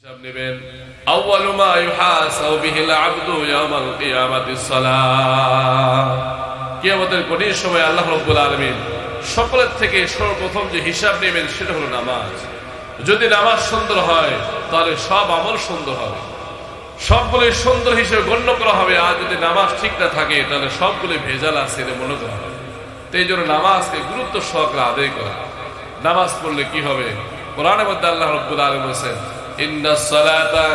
হিসাব নেবেন। আউয়ালু মা ইউহাসাবু বিহিল আবদু ইয়াউমাল কিয়ামাতিস সালাহ। কিয়ামতের কঠিন সময় আল্লাহ রাব্বুল আলামিন সকলের থেকে সর্বপ্রথম যে হিসাব নেবেন সেটা হলো নামাজ। যদি নামাজ সুন্দর হয় তাহলে সব আমল সুন্দর হবে, সবগুলো সুন্দর হিসেবে গণ্য করা হবে। আর যদি নামাজ ঠিক না থাকে তাহলে সবগুলো ভেজাল আছে মনে করা হবে। তো এই জন্য নামাজকে গুরুত্ব সহকারে আদায় করা। নামাজ পড়লে কি হবে? কোরআনের মধ্যে আল্লাহ রাব্বুল আলামিন বলেছেন, ইন্নাস সালাতা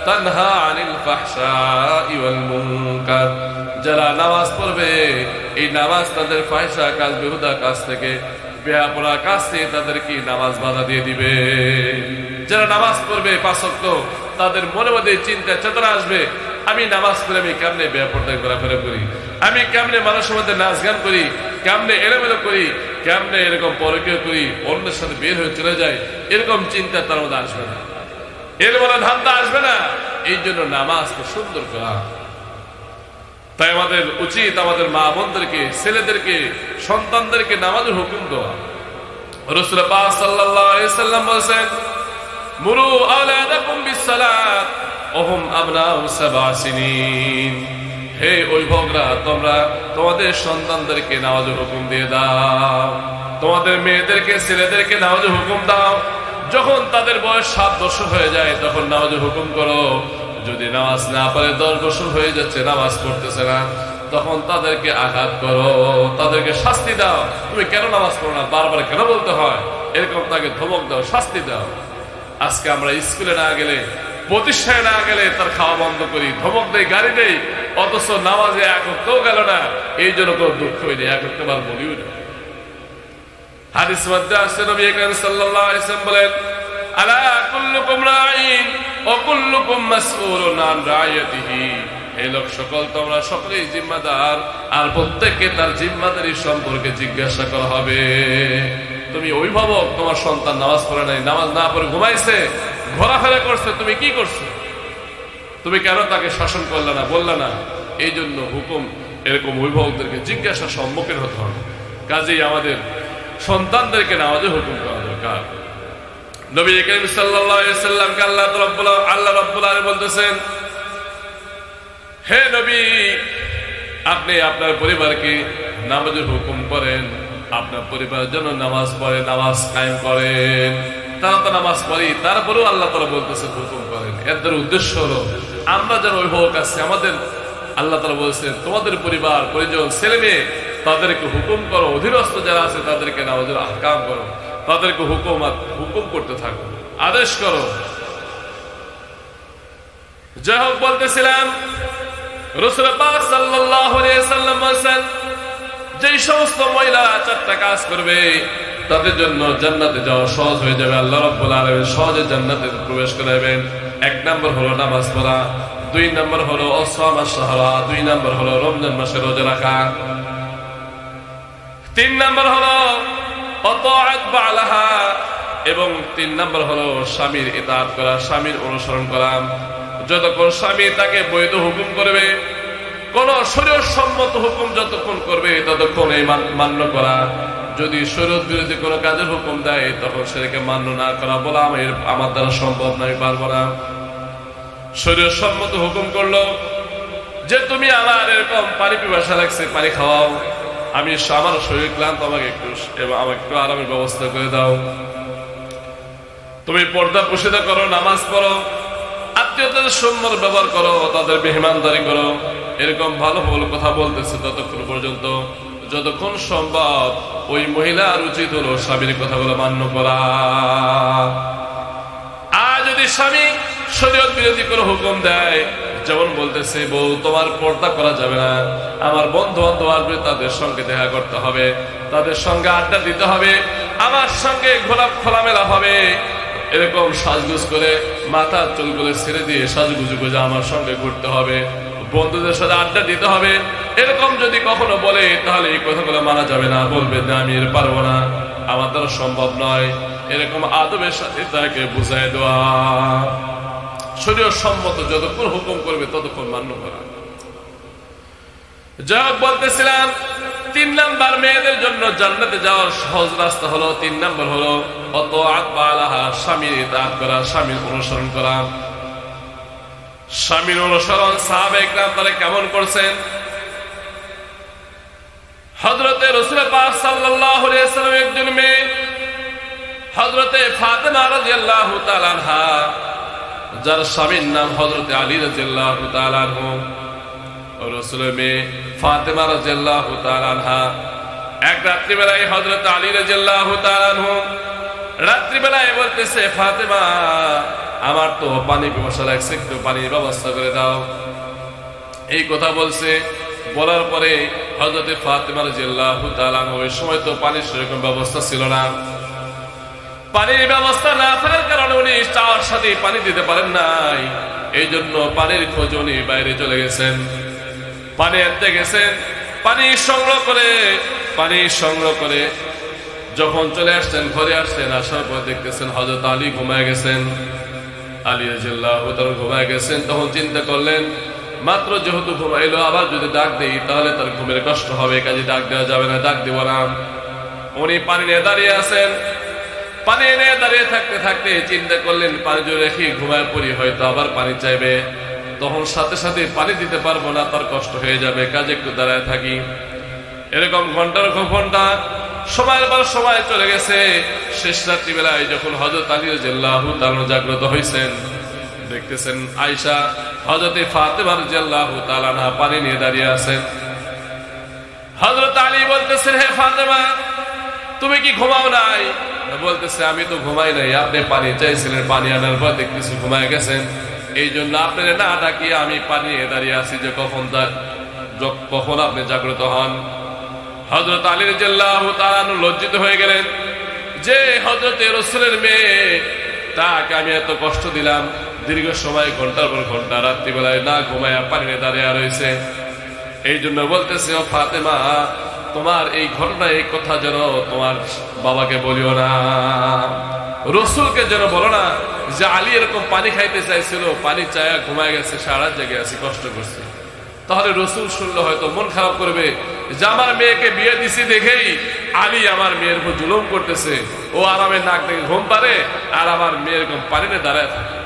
তানহা আনিল ফাহশাই ওয়াল মুনকার। যারা নামাজ পড়বে এই নামাজ তাদের ফাহিশা কাজ, বেহুদা কাজ থেকে, বেহাপনা কাজ থেকে তাদেরকে নামাজ বাধা দিয়ে দিবে। যারা নামাজ পড়বে পাঁচ ওয়াক্ত, তাদের মনে মধ্যে চিন্তা চেতনা আসবে, আমি নামাজ পড়ে আমি কেমনে বেপরদায় ঘোরাফেরা করি, আমি কেমনে মানুষের মধ্যে নাচ গান করি, কেমনে এলোমেলো করি, কেমনে এরকম পরকীয়া করি, অন্যের সাথে বের হয়ে চলে যায়, এরকম চিন্তা তার মধ্যে আসবে না, এলোমেলো ধান্দা আসবে না। এই জন্য নামাজকে সুন্দর করা। তাই আমাদের উচিত আমাদের মা বোনদেরকে, ছেলেদেরকে, সন্তানদেরকে নামাজের হুকুম দেওয়া। রাসূল পাক সাল্লাল্লাহু আলাইহি ওয়াসাল্লাম বলেছেন, মুরু আওলাদাকুম বিসসালাত ওয়া হুম আবনাউ সাবআ সিনিন। হে অভিভাবকরা, তোমরা তোমাদের সন্তানদেরকে নামাজের হুকুম দিয়ে দাও, তোমাদের মেয়েদেরকে, ছেলেদেরকে নামাজের হুকুম দাও। যখন তাদের বয়স 7 বছর হয়ে যায় তখন নামাজের হুকুম করো। যদি নামাজ না পড়ে 10 বছর হয়ে যাচ্ছে নামাজ পড়তেছে না, তখন তাদেরকে আঘাত করো, তাদেরকে শাস্তি দাও। তুমি কেন নামাজ পড়ো না, বারবার কেন বলতে হয়, এরকম তাকে ধমক দাও, শাস্তি দাও। আজকে আমরা স্কুলে না গেলে, প্রতিষ্ঠানে না গেলে তার খাওয়া বন্ধ করি, ধমক দেই, গাড়ি দেই, অথচ নামাজে এক ওয়াক্তও গেল না, এই জন্য কোনো দুঃখ হয়নি, এক ওয়াক্তবার বলিও না। হাদিস মধ্যে আসছে নবী আকরাম সাল্লাল্লাহু আলাইহি ওয়াসাল্লাম বলেন, আলা কুল্লুকুম রাঈন ওয়া কুল্লুকুম মাসউলুন আন রাইয়াতিহি। হে লোক সকল, তোমরা সকলেই জিম্মাদার, আর প্রত্যেককে তার জিম্মাদারি সম্পর্কে জিজ্ঞাসা করা হবে। তুমি অভিভাবক, তোমার সন্তান নামাজ পড়ে নাই, নামাজ না পড়ে ঘুমাইছে, ঘোরাফেরা করছে, তুমি কি করছো? তুমি কেন তাকে শাসন করলে না, বললে না? এই জন্য হুকুম এরকম অভিভাবকদেরকে জিজ্ঞাসা সম্মুখীন হতে হবে। কাজেই আমাদের সন্তানদেরকে নামাজে হুকুম করা দরকার। নবী করিম সাল্লাল্লাহু আলাইহি ওয়াসাল্লামকে আল্লাহ রাব্বুল আলামিন বলতেছেন, হে নবী, আপনি আপনার পরিবারকে নামাজের হুকুম করেন, আপনার পরিবারের জন্য নামাজ পড়ে, নামাজ কায়েম করেন। তারা তো নামাজ পড়ি, তারপরেও আল্লাহ তাআলা বলতেছেন হুকুম করেন। এর দ্বারা উদ্দেশ্য হলো আমরা যারা অভিভাবক আছি, আমাদের আল্লাহ তাআলা বলছেন তোমাদের পরিবার পরিজন, ছেলে মেয়ে, তাদেরকে হুকুম করো, অধীনস্থ যারা আছে তাদেরকে নামাজের আহকাম করো, তাদেরকে হুকুম করতে থাকো, আদেশ করো। যাই হোক, বলতেছিলাম রাসূল পাক সাল্লাল্লাহু আলাইহি ওয়াসাল্লাম বলেন, যে সমস্ত মহিলা 4টা কাজ করবে তাদের জন্য জান্নাতে যাওয়া সহজ হয়ে যাবে। আল্লাহ রাব্বুল আলামিন সহজে জান্নাতে প্রবেশ করাবেন। 1 নম্বর হলো নামাজ পড়া, 2 নম্বর হলো অসাম আশ-শাহরা, 2 নম্বর হলো রমজান মাসে রোজা রাখা, 3 নম্বর হলো আতাআত বালাহা, এবং 3 নম্বর হলো স্বামীর ইতাআত করা, স্বামীর অনুসরণ করা। যতক্ষণ স্বামী তাকে বৈধ হুকুম করবে, কোন শরীয়ত সম্মত হুকুম যতক্ষণ করবে ততক্ষণ এই মান্য করা। যদি শরীয়ত বিরোধী কোনো কাজের হুকুম দেয় তখন সেটাকে মান্য না করা, বলা আমার দ্বারা সম্ভব না, আমি পারবো না। শরীয়ত সম্মত হুকুম করলো যে তুমি আমার এরকম পানি পিপাসা লাগছে, পানি খাওয়াও, আমি আমার শরীর ক্লান্ত, আমাকে একটু আরামের ব্যবস্থা করে দাও। তুমি পর্দা পুশিদা করো, নামাজ পড়ো, আত্মীয়তাদের সম্মান ব্যবহার করো, তাদের মেহমানদারি করো। এরকম ভালো ভালো কথা বলতেছে ততক্ষণ পর্যন্ত যতক্ষণ সম্ভব ওই মহিলার উচিত হলো স্বামীর কথাগুলো মান্য করা। আর যদি স্বামী শরীয়ত বিরোধী কোনো হুকুম দেয়, যেমন বলতেছে বউ তোমার পর্দা করা যাবে না, আমার বন্ধু বান্ধব আসবে, তাদের সঙ্গে দেখা করতে হবে, তাদের সঙ্গে আড্ডা দিতে হবে, আমার সঙ্গে খোলামেলা হবে, এরকম সাজগুজ করে মাথার চুলগুলো ছেড়ে দিয়ে সাজগুজু করে আমার সঙ্গে ঘুরতে হবে, বন্ধুদের সাথে আড্ডা দিতে হবে, এরকম যদি কখনো বলে তাহলে এই কথাগুলো মানা যাবে না। বলবে না আমি এর পারবো না, আমার দ্বারা সম্ভব নয়। এরকম আদবের সাথে তাকে বুঝাই দেওয়া। শরীয়ত সম্মত যতক্ষণ হুকুম করবে ততক্ষণ মান্য করা। যাই হোক, বলতেছিলাম তিন নাম্বার মেয়েদের জন্য জান্নাতে যাওয়ার সহজ রাস্তা হলো, তিন নাম্বার হলো অতআত বালাহা, স্বামীর ইতাআত করা, স্বামীর অনুসরণ করা। স্বামীর অনুসরণ সাহাবায়ে কেরাম তারা কেমন করছেন? হযরতে রাসূল পাক সাল্লাল্লাহু আলাইহি ওয়াসাল্লাম একজন মেয়ে হযরতে ফাতেমা রাদিয়াল্লাহু তাআলা আনহা, যার স্বামীর নাম হযরতে আলী রাদিয়াল্লাহু তাআলা আনহু, রাসূলের মেয়ে ফাতেমা রাদিয়াল্লাহু তাআলা আনহা এক রাত্রিবেলায় হযরতে আলী রাদিয়াল্লাহু তাআলা আনহু রাত্রিবেলায় বলতেছে, ফাতেমা আমার তো পানি পিপাসা লাগছে, একটু পানির ব্যবস্থা করে দাও। এই কথা বলছে, বলার পরে হযরতে ফাতেমা রাদিয়াল্লাহু তাআলা আনহা, ওই সময় তো পানির সেরকম ব্যবস্থা ছিল না। পানির ব্যবস্থা না থাকার কারণে উনি চাওয়ার সাথে পানি দিতে পারেন নাই। এই জন্য পানির খোঁজ উনি বাইরে চলে গেছেন, পানি আনতে গেছেন। পানি সংগ্রহ করে যখন চলে আসছেন, ঘরে আসছেন, আসার পর দেখতেছেন হযরত আলী ঘুমায় গেছেন। আলী রাদিয়াল্লাহু তাআলা ঘুমায় গেছেন। তখন চিন্তা করলেন, মাত্র যেহেতু ঘুমাইলো, আবার যদি ডাক দেই তাহলে তার ঘুমের কষ্ট হবে, কাজে ডাক দেওয়া যাবে না, ডাক দিব না। উনি পানি নিয়ে দাঁড়িয়ে আছেন। পানি নিয়ে দাঁড়িয়ে থাকতে থাকতে চিন্তা করলেন, পানি যদি রেখে ঘুমায় পড়ি হয়তো আবার পানি চাইবে, তখন সাথে সাথে পানি দিতে পারবো না, তার কষ্ট হয়ে যাবে, কাজে একটু দাঁড়ায় থাকি। এরকম ঘন্টার ঘন্টা সময়ের পর সময় চলে গেছে। শেষ রাত্রিবেলায় যখন হযরত আলী রাদিয়াল্লাহু তাআলা জাগ্রত হয়েছেন, দেখতেছেন আয়েশা হযরতে ফাতেমা রাদিয়াল্লাহু তাআলা আনহা পানি নিয়ে দাঁড়িয়ে আছেন। হযরত আলী বলতেছেন, হে ফাতেমা তুমি কি ঘুমাও নাই? বলতেছে, আমি তো ঘুমাই নাই, আপনি পানি চাইছিলেন, পানি আনার পর দেখতেছি ঘুমায় গেছেন, এই জন্য আপনার না ডাকি আমি পানি নিয়ে দাঁড়িয়ে আছি যে কখন আপনি জাগ্রত হন। হযরত আলী রাদিয়াল্লাহু তাআলা লজ্জিত হয়ে গেলেন যে হযরতে রাসূলের মেয়ে, তাকে আমি এত কষ্ট দিলাম, দীর্ঘ সময় ঘন্টার পর ঘন্টা রাত্রিবেলায় না ঘুমায় পানি নিয়ে দাঁড়িয়ে রয়েছে। এই জন্য বলতেছে, ও ফাতেমা তোমার এই ঘটনা, এই কথা যেন তোমার বাবাকে বলিও না, রাসূলকে যেন বলো না যে আলী এরকম পানি খাইতে চাইছিল, পানি চায়া ঘুমায় গেছে, সারা জেগে আছে, কষ্ট করছে। তাহলে রাসূল শুনলে হয়তো মন খারাপ করবে যে আমার মেয়েকে বিয়ে দিছি দেখেই আলী আমার মেয়ের উপর জুলুম করতেছে, ও আরামে নাক থেকে ঘুম পারে আর আমার মেয়ে এরকম পানিতে দাঁড়ায় থাকে।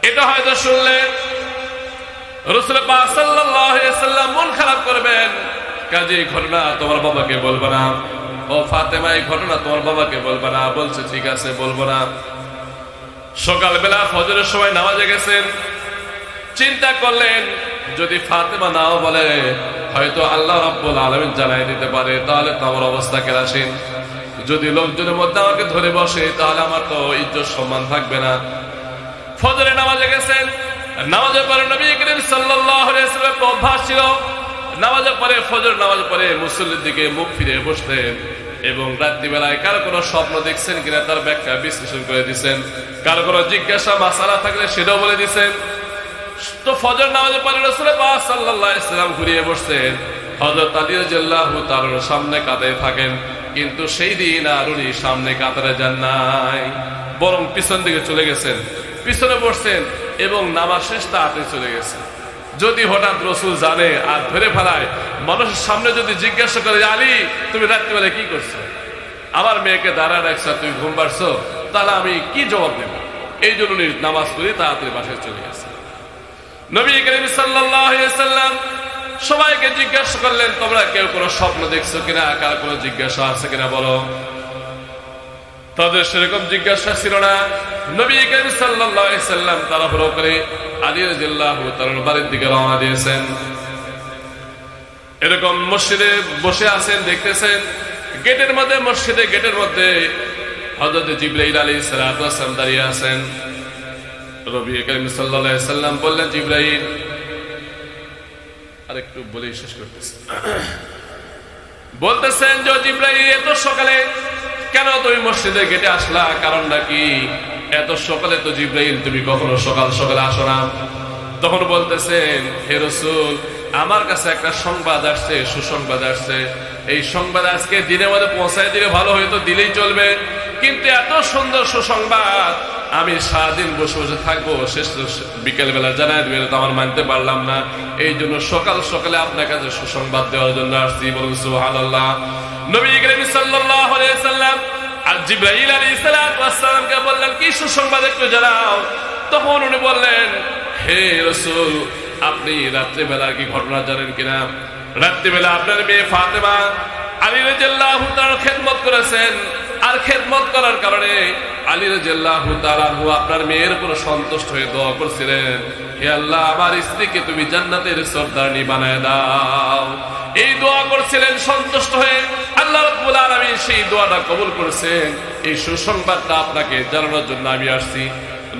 এটা হয়তো শুনলে রাসূল পাক সাল্লাল্লাহু আলাইহি ওয়াসাল্লাম মন খারাপ করবেন, কাজে এই ঘটনা তোমার বাবাকে বলবে না। ও ফাতেমা এই ঘটনা তোমার বাবাকে বলবে না। বলছে, ঠিক আছে বলবো না। সকালবেলা ফজরের সময় নামাজে গেছেন, চিন্তা করলেন যদি ফাতেমা নাও বলে হয়তো আল্লাহ রাব্বুল আলামিন জানাই দিতে পারে, তাহলে তো আমার অবস্থা কেরাসিন। যদি লোকজনের মধ্যে আমাকে ধরে বসে তাহলে আমার তো ইজ্জত সম্মান থাকবে না। ফজরে নামাজে গেছেন, নামাজের পরে নবী করিম সাল্লাল্লাহু আলাইহি ওয়াসাল্লামের অভ্যাস ছিল নামাজের পরে, ফজর নামাজ পরে মুসল্লির দিকে মুখ ফিরে বসতেন এবং রাত্রিবেলায় কারো কোনো স্বপ্ন দেখছেন কিনা তার ব্যাখ্যা বিশ্লেষণ করে দিচ্ছেন, কারো কোনো জিজ্ঞাসা মাসালা থাকলে সেটাও বলে দিচ্ছেন। তো ফজর নামাজের পরে রাসূল পাক সাল্লাল্লাহু আলাইহি ওয়াসাল্লাম ঘুরিয়ে বসতেন, হযরত আলী রাদিয়াল্লাহু তাআলার সামনে কাতারে থাকেন, কিন্তু সেই দিন আর উনি সামনে কাতারে যান নাই, বরং পিছন দিকে চলে গেছেন, পিছনে বসছেন এবং নামাজ শেষ তাড়াতাড়ি চলে গেছে। যদি হঠাৎ রাসূল জানে আর ধরে ফেলায়, মানুষের সামনে যদি জিজ্ঞাসা করে, আলী তুমি রাত্রিবেলা কি করছো, আমার মেয়েকে দাঁড়ায় রাখছো, তুমি ঘুম পাড়ছো, তাহলে আমি কি জবাব দেব? এই জন্য নামাজ পড়ে তাড়াতাড়ি বাসায় চলে গেছে। নবী করিম সাল্লাল্লাহু আলাইহি ওয়াসাল্লাম সবাইকে জিজ্ঞাসা করলেন, তোমরা কেউ কোনো স্বপ্ন দেখছো কিনা, কার কোনো জিজ্ঞাসা আছে কিনা বলো। তাদের সেরকম জিজ্ঞাসা ছিল না। নবী করিম সাল্লাল্লাহু আলাইহি ওয়াসাল্লাম তাড়াহুড়ো করে আলী রাদিয়াল্লাহু তাআলার বাড়ির দিকে রওনা দিয়েছেন। এরকম মসজিদে বসে আছেন, দেখতেছেন গেটের মধ্যে, মসজিদে গেটের মধ্যে হযরত জিবরাইল আলাইহিস সালাতু ওয়াস সালাম দাঁড়িয়ে আছেন। নবী করিম সাল্লাল্লাহু আলাইহি ওয়াসাল্লাম বললেন, জিবরাইল, আরেকটু বলেই শেষ করতেছি, বলতেছেন যে জিবরাইল এত সকালে কেন তুমি মসজিদের গেটে আসলা, কারণ নাকি এত সকালে তো জিবরাইল তুমি কখনো সকাল সকালে আসো না। তখন বলতেছেন, হে রাসূল আমার কাছে একটা সংবাদ আসছে, সুসংবাদ আসছে, এই সংবাদ আজকে দিনের মধ্যে পৌঁছায় দিলে ভালো হয়তো দিলেই চলবে, কিন্তু এত সুন্দর সুসংবাদ আমি সারাদিন বসে বসে থাকবো, শেষ বিকেল বেলা জানাই দিবেন, তো আমার মানতে পারলাম না, এই জন্য সকাল সকালে আপনার কাছে সুসংবাদ দেওয়ার জন্য আসছি। বলুন সুবহানাল্লাহ। নবী করিম সাল্লাল্লাহু আলাইহি ওয়াসাল্লাম আর জিবরাইল আলাইহিস সালামকে বললেন, কি সুসংবাদ একটু জানাও। তখন উনি বললেন, হে রাসূল, আপনি রাত্রিবেলা কি ঘটনা জানেন কিনা? রাত্রিবেলা আপনার মেয়ে ফাতেমা আলী রাদিয়াল্লাহু তাআলা খেদমত করেছেন, আর খেদমত করার কারণে আলী রাদিয়াল্লাহু তাআলা আপনার মেয়ের উপর সন্তুষ্ট হয়ে দোয়া করছিলেন, হে আল্লাহ, আমার স্ত্রীকে তুমি জান্নাতের সরদারনি বানায় দাও। এই দোয়া করছিলেন সন্তুষ্ট হয়ে। আল্লাহ রাব্বুল আলামিন সেই দোয়াটা কবুল করেছেন। এই সুসংবাদটা আপনাকে জানানোর জন্য আমি আসছি।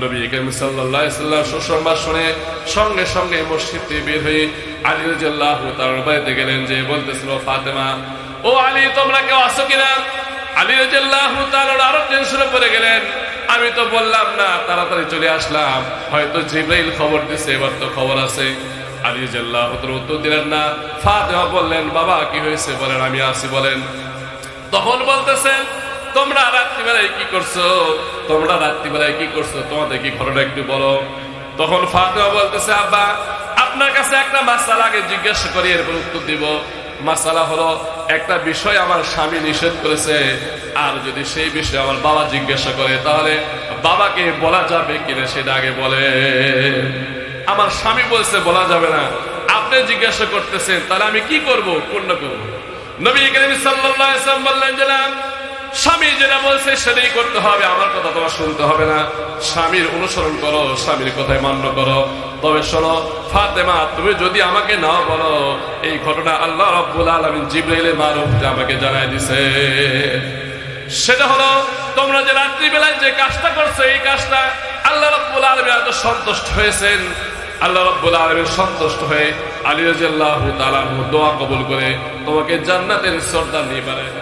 নবী করিম সাল্লাল্লাহু আলাইহি ওয়াসাল্লাম সুসংবাদ শুনে সঙ্গে সঙ্গে মসজিদ থেকে বের হয়ে আলী রাদিয়াল্লাহু তাআলার বাড়িতে গেলেন, যে বলতেছিল, ফাতেমা, ও আলী, তোমরা কেউ আছো কিনা? আলী রাদিয়াল্লাহু তাআলা আরো টেনশনে পড়ে গেলেন, আমি তো বললাম না, তাড়াতাড়ি চলে আসলাম, হয়তো জিবরাইল খবর দিছে, এবার তো খবর আছে। আলী রাদিয়াল্লাহু তাআলা উত্তর দিলেন না। ফাতেমা বললেন, বাবা কি হয়েছে বলেন, আমি আসি বলেন। তখন বলতেছেন, তোমরা রাত্রিবেলায় কি করছো? তোমরা রাত্রিবেলায় কি করছো? তোমাদের কি ঘটনা একটু বলো। তখন ফাতেমা বলতেছে, আব্বা, আপনার কাছে একটা মাসআলা আগে জিজ্ঞাসা করি, এরপর উত্তর দিব। মাসআলা হলো, একটা বিষয় আমার স্বামী নিষেধ করেছে, আর যদি সেই বিষয়ে আমার বাবা জিজ্ঞাসা করে, তাহলে বাবাকে বলা যাবে কিনা সেটা আগে বলে। আমার স্বামী বলছে বলা যাবে না, আপনি জিজ্ঞাসা করতেছেন, তাহলে আমি কি করব, পূর্ণ করব। নবী করিম সাল্লাল্লাহু আলাইহি ওয়াসাল্লাম বললেন যে না, স্বামী যেটা বলছে সেটাই করতে হবে, আমার কথা তোমার শুনতে হবে না। স্বামীর অনুসরণ করো, স্বামীর কথায় মান্য করো। তবে শোনো ফাতেমা, তুমি যদি আমাকে নাও বলো, এই ঘটনা আল্লাহ রাব্বুল আলামিন জিবরাইলের মারফতে আমাকে জানায় দিছে। সেটা হলো, তোমরা যে রাত্রিবেলায় যে কাজটা করছো, এই কাজটা আল্লাহ রাব্বুল আলামিন এত সন্তুষ্ট হয়েছেন। আল্লাহ রাব্বুল আলামিন সন্তুষ্ট হয়ে আলী রাদিয়াল্লাহু তাআলা দোয়া কবুল করে তোমাকে জান্নাতের সরদার নিয়ে বানায়।